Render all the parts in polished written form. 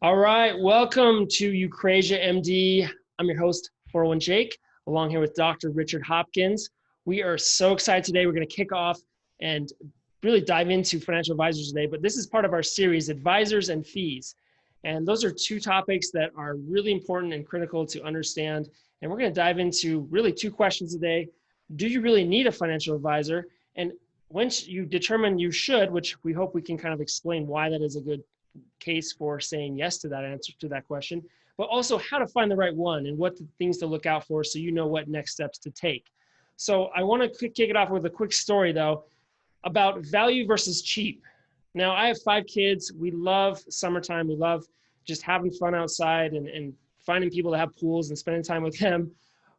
All right, welcome to Eucrasia MD. I'm your host, 401 Jake, along here with Dr. Richard Hopkins. We are so excited today. We're going to kick off and really dive into financial advisors today, but this is part of our series, Advisors and Fees. And those are two topics that are really important and critical to understand. And we're going to dive into really two questions today. Do you really need a financial advisor? And once you determine you should, which we hope we can kind of explain why that is a good case for saying yes to that answer to that question, but also how to find the right one and what the things to look out for so you know what next steps to take. So I want to kick it off with a quick story though about value versus cheap. Now I have 5 kids. We love summertime. We love just having fun outside and finding people to have pools and spending time with them.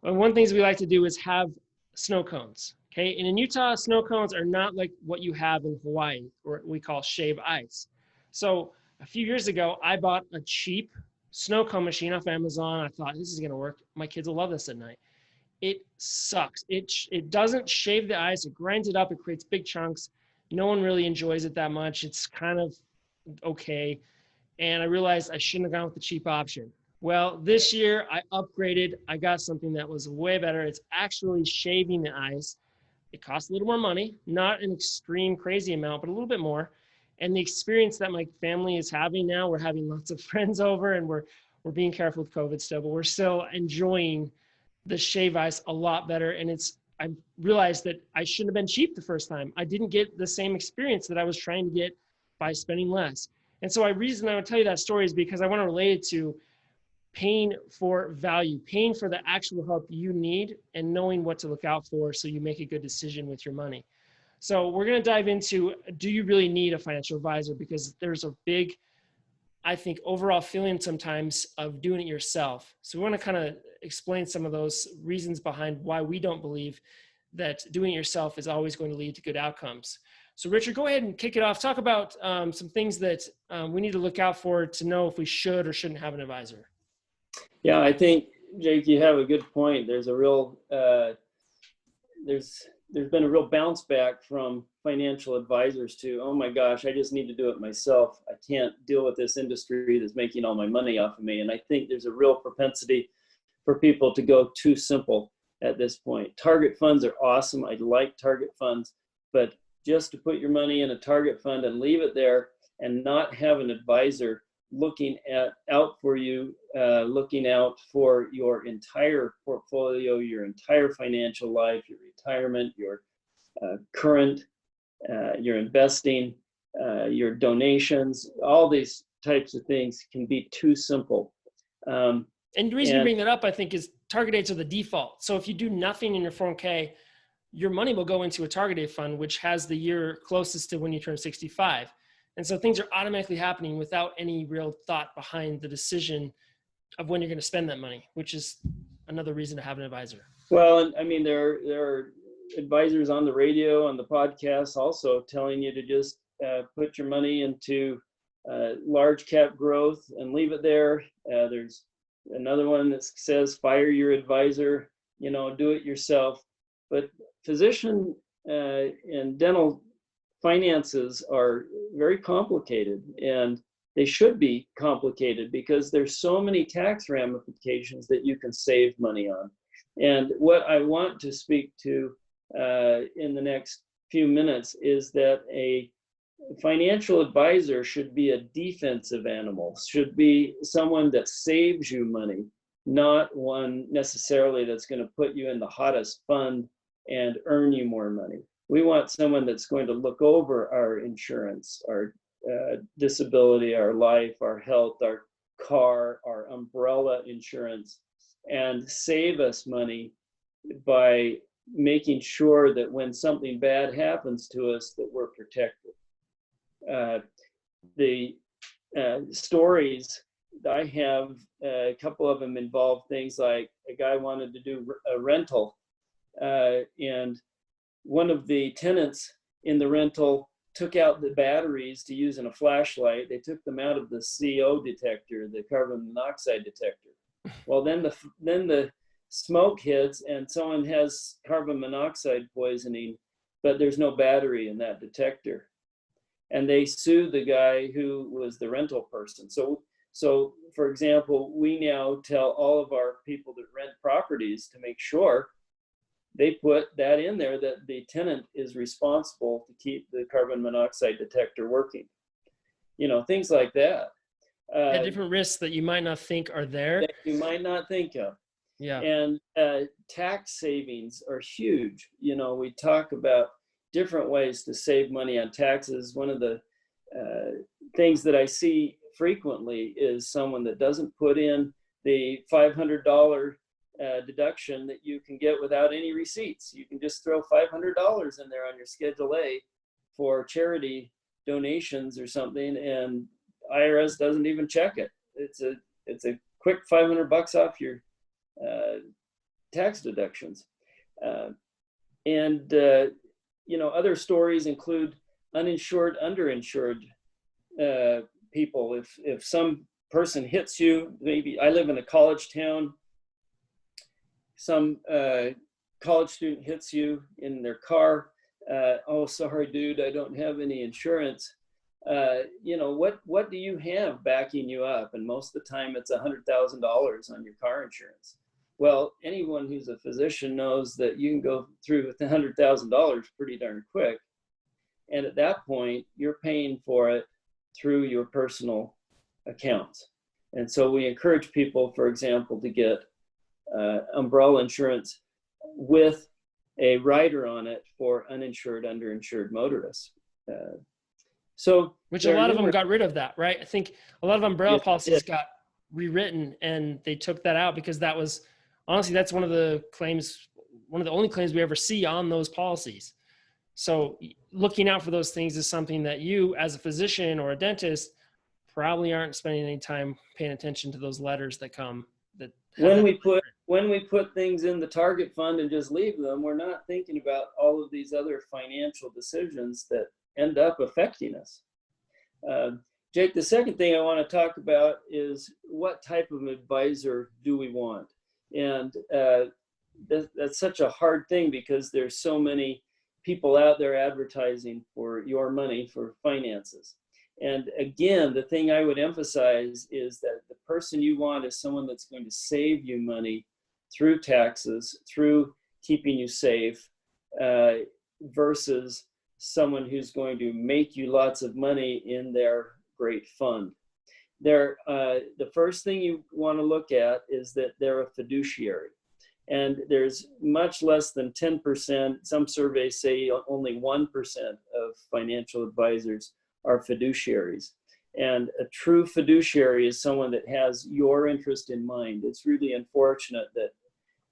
And one of the things we like to do is have snow cones. Okay. And in Utah, snow cones are not like what you have in Hawaii, or we call shave ice. So a few years ago, I bought a cheap snow cone machine off Amazon. I thought this is going to work. My kids will love this at night. It sucks. It doesn't shave the ice. It grinds it up. It creates big chunks. No one really enjoys it that much. It's kind of okay. And I realized I shouldn't have gone with the cheap option. Well, this year I upgraded. I got something that was way better. It's actually shaving the ice. It costs a little more money, not an extreme crazy amount, but a little bit more. And the experience that my family is having now, we're having lots of friends over and we're being careful with COVID still, but we're still enjoying the shave ice a lot better. And I realized that I shouldn't have been cheap the first time. I didn't get the same experience that I was trying to get by spending less. And so reason I would tell you that story is because I want to relate it to paying for value, paying for the actual help you need and knowing what to look out for so you make a good decision with your money. So we're going to dive into, do you really need a financial advisor? Because there's a big, I think, overall feeling sometimes of doing it yourself. So we want to kind of explain some of those reasons behind why we don't believe that doing it yourself is always going to lead to good outcomes. So Richard, go ahead and kick it off. Talk about some things that we need to look out for to know if we should or shouldn't have an advisor. Yeah, I think, Jake, you have a good point. There's a real, there's been a real bounce back from financial advisors to, oh my gosh, I just need to do it myself. I can't deal with this industry that's making all my money off of me. And I think there's a real propensity for people to go too simple at this point. Target funds are awesome. I like target funds, but just to put your money in a target fund and leave it there and not have an advisor looking out for you, looking out for your entire portfolio, your entire financial life, your retirement, your current, your investing, your donations, all these types of things can be too simple. And the reason you bring that up, I think, is target dates are the default. So if you do nothing in your 401k, your money will go into a target date fund, which has the year closest to when you turn 65. And so things are automatically happening without any real thought behind the decision of when you're going to spend that money, which is another reason to have an advisor. Well, I mean, there are advisors on the radio, on the podcast, also telling you to just put your money into large cap growth and leave it there. There's another one that says fire your advisor, do it yourself. But physician and dental finances are very complicated, and they should be complicated because there's so many tax ramifications that you can save money on. And what I want to speak to in the next few minutes is that a financial advisor should be a defensive animal, should be someone that saves you money, not one necessarily that's going to put you in the hottest fund and earn you more money. We want someone that's going to look over our insurance, our disability, our life, our health, our car, our umbrella insurance, and save us money by making sure that when something bad happens to us, that we're protected. The stories I have, a couple of them involve things like a guy wanted to do a rental, and one of the tenants in the rental took out the batteries to use in a flashlight. They took them out of the CO detector, the carbon monoxide detector. Well, then the smoke hits and someone has carbon monoxide poisoning, but there's no battery in that detector. And they sued the guy who was the rental person. So So, for example, we now tell all of our people that rent properties to make sure they put that in there, that the tenant is responsible to keep the carbon monoxide detector working. Things like that. Yeah, different risks that you might not think are there. That you might not think of. Yeah. And tax savings are huge. We talk about different ways to save money on taxes. One of the things that I see frequently is someone that doesn't put in the $500 deduction that you can get without any receipts. You can just throw $500 in there on your Schedule A for charity donations or something, and IRS doesn't even check it. It's a quick $500 off your tax deductions. Other stories include uninsured, underinsured people. If some person hits you, maybe I live in a college town, some college student hits you in their car. Oh, sorry, dude, I don't have any insurance. What do you have backing you up? And most of the time it's $100,000 on your car insurance. Well, anyone who's a physician knows that you can go through with $100,000 pretty darn quick. And at that point, you're paying for it through your personal accounts. And so we encourage people, for example, to get umbrella insurance with a rider on it for uninsured, underinsured motorists. Which a lot of them got rid of that, right? I think a lot of umbrella policies got rewritten, and they took that out because that was, honestly, that's one of the only claims we ever see on those policies. So looking out for those things is something that you, as a physician or a dentist, probably aren't spending any time paying attention to those letters that come. When we put things in the target fund and just leave them, we're not thinking about all of these other financial decisions that end up affecting us. Jake, the second thing I want to talk about is what type of advisor do we want? And that's such a hard thing because there's so many people out there advertising for your money, for finances. And again, the thing I would emphasize is that the person you want is someone that's going to save you money through taxes, through keeping you safe, versus someone who's going to make you lots of money in their great fund. The first thing you want to look at is that they're a fiduciary. And there's much less than 10%, some surveys say only 1% of financial advisors are fiduciaries. And a true fiduciary is someone that has your interest in mind. It's really unfortunate that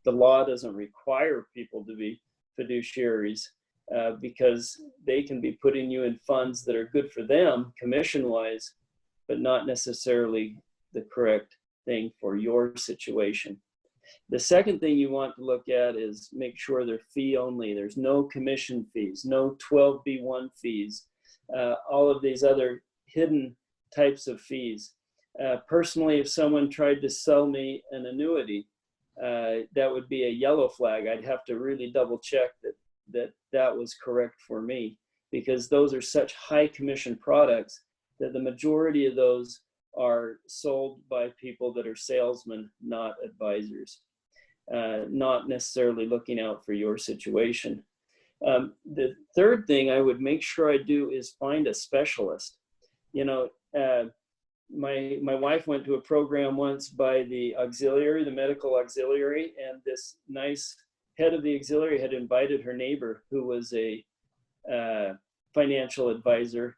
the law doesn't require people to be fiduciaries because they can be putting you in funds that are good for them commission-wise, but not necessarily the correct thing for your situation. The second thing you want to look at is make sure they're fee only. There's no commission fees, no 12B1 fees, all of these other hidden types of fees. Personally, if someone tried to sell me an annuity, that would be a yellow flag. I'd have to really double check that was correct for me, because those are such high commission products that the majority of those are sold by people that are salesmen, not advisors, not necessarily looking out for your situation. The third thing I would make sure I do is find a specialist. My wife went to a program once by the auxiliary, the medical auxiliary, and this nice head of the auxiliary had invited her neighbor, who was a financial advisor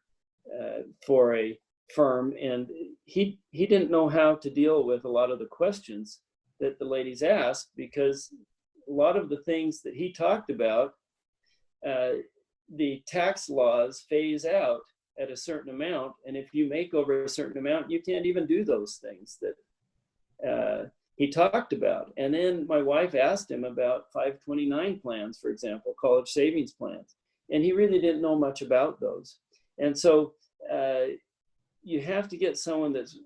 for a firm, and he didn't know how to deal with a lot of the questions that the ladies asked, because a lot of the things that he talked about, the tax laws phase out at a certain amount, and if you make over a certain amount, you can't even do those things that he talked about. And then my wife asked him about 529 plans, for example, college savings plans, and he really didn't know much about those. And so you have to get someone that's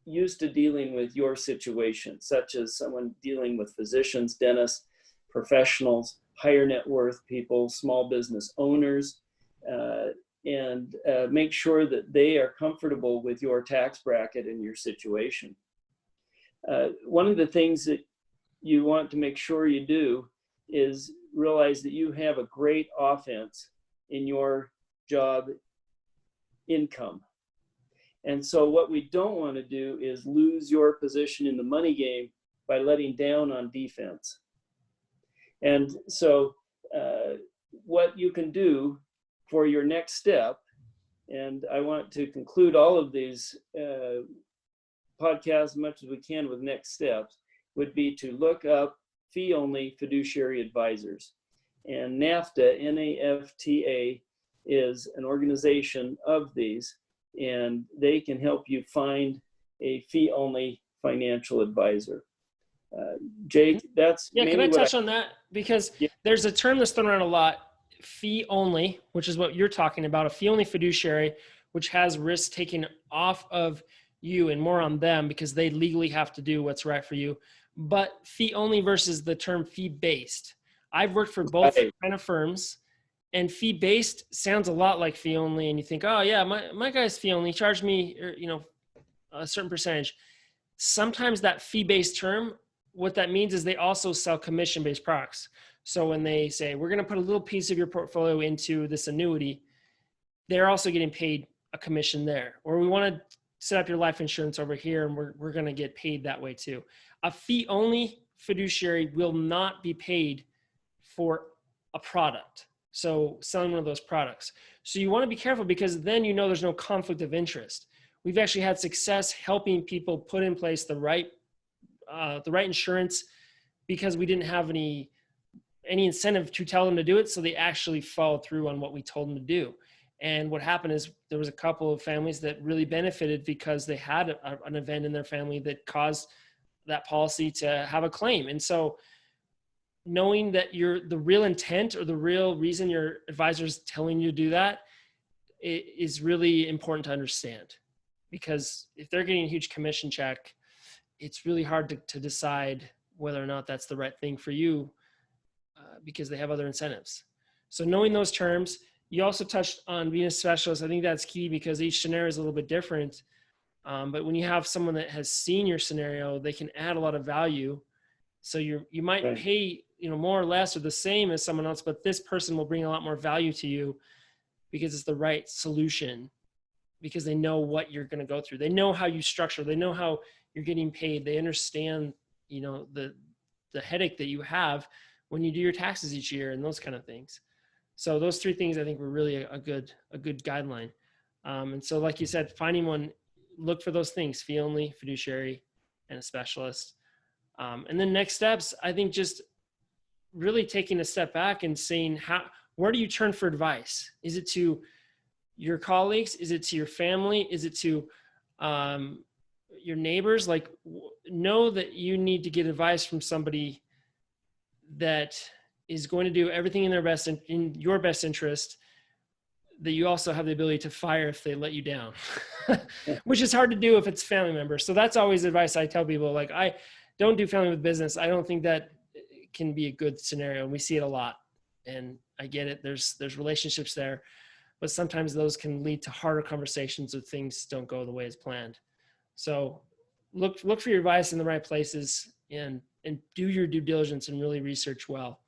used to dealing with your situation, such as someone dealing with physicians, dentists, professionals, higher net worth people, small business owners. and make sure that they are comfortable with your tax bracket and your situation. One of the things that you want to make sure you do is realize that you have a great offense in your job income. And so what we don't want to do is lose your position in the money game by letting down on defense. And so what you can do for your next step, and I want to conclude all of these podcasts as much as we can with next steps, would be to look up fee-only fiduciary advisors. And NAFTA, N-A-F-T-A, is an organization of these, and they can help you find a fee-only financial advisor. Jake, that's yeah. Can I touch on that? Because yeah. there's a term that's thrown around a lot, fee only, which is what you're talking about, a fee only fiduciary, which has risk taken off of you and more on them because they legally have to do what's right for you. But fee only versus the term fee based. I've worked for both kind of firms, and fee based sounds a lot like fee only. And you think, oh yeah, my guy's fee only, charge me, a certain percentage. Sometimes that fee based term, what that means is they also sell commission based products. So when they say, we're going to put a little piece of your portfolio into this annuity, they're also getting paid a commission there. Or we want to set up your life insurance over here, and we're going to get paid that way too. A fee-only fiduciary will not be paid for a product. So selling one of those products. So you want to be careful, because then there's no conflict of interest. We've actually had success helping people put in place the right insurance, because we didn't have any incentive to tell them to do it. So they actually followed through on what we told them to do. And what happened is there was a couple of families that really benefited because they had an event in their family that caused that policy to have a claim. And so knowing that the real intent or the real reason your advisor is telling you to do that is really important to understand. Because if they're getting a huge commission check, it's really hard to decide whether or not that's the right thing for you, because they have other incentives. So knowing those terms. You also touched on being a specialist. I think that's key, because each scenario is a little bit different. But when you have someone that has seen your scenario, they can add a lot of value. So you might pay, more or less or the same as someone else, but this person will bring a lot more value to you because it's the right solution, because they know what you're going to go through. They know how you structure. They know how you're getting paid. They understand, the headache that you have when you do your taxes each year and those kind of things. So those three things, I think, were really a good guideline. And so, like you said, finding one, look for those things: fee only, fiduciary, and a specialist. And then next steps, I think, just really taking a step back and saying, where do you turn for advice? Is it to your colleagues? Is it to your family? Is it to your neighbors? Like, know that you need to get advice from somebody that is going to do everything in your best interest, that you also have the ability to fire if they let you down, which is hard to do if it's family members. So that's always advice I tell people. Like, I don't do family with business. I don't think that can be a good scenario. And we see it a lot, and I get it. There's relationships there, but sometimes those can lead to harder conversations if things don't go the way as planned. So look for your advice in the right places, and do your due diligence and really research well.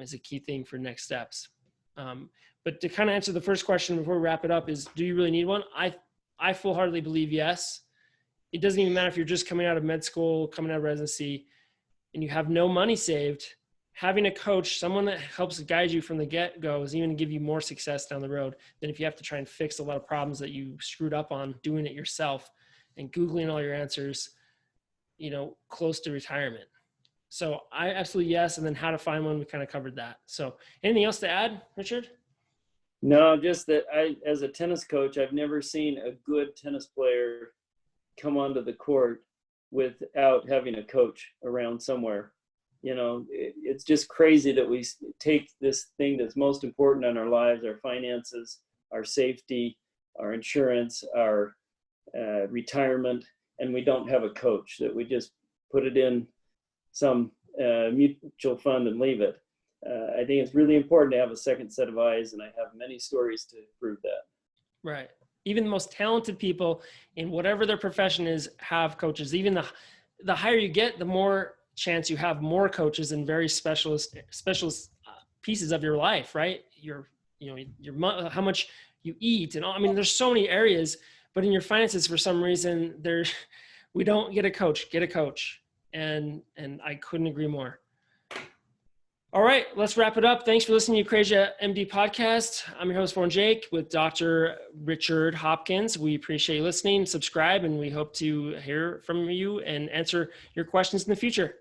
Is a key thing for next steps. But to kind of answer the first question before we wrap it up is, do you really need one? I full-heartedly believe yes. It doesn't even matter if you're just coming out of med school, coming out of residency, and you have no money saved. Having a coach, someone that helps guide you from the get-go, is even to give you more success down the road than if you have to try and fix a lot of problems that you screwed up on doing it yourself and Googling all your answers, close to retirement. So I absolutely yes. And then how to find one, we kind of covered that. So anything else to add, Richard? No, just that as a tennis coach, I've never seen a good tennis player come onto the court without having a coach around somewhere. It's just crazy that we take this thing that's most important in our lives, our finances, our safety, our insurance, our retirement, and we don't have a coach, that we just put it in some mutual fund and leave it. I think it's really important to have a second set of eyes, and I have many stories to prove that. Right. Even the most talented people in whatever their profession is have coaches. Even the higher you get, the more chance you have more coaches in very specialist pieces of your life, right? Your how much you eat and all. I mean, there's so many areas, but in your finances, for some reason, we don't get a coach. Get a coach, and I couldn't agree more. All right, let's wrap it up. Thanks for listening to Eucrasia MD podcast. I'm your host, Warren Jake, with Dr. Richard Hopkins. We appreciate you listening. Subscribe, and we hope to hear from you and answer your questions in the future.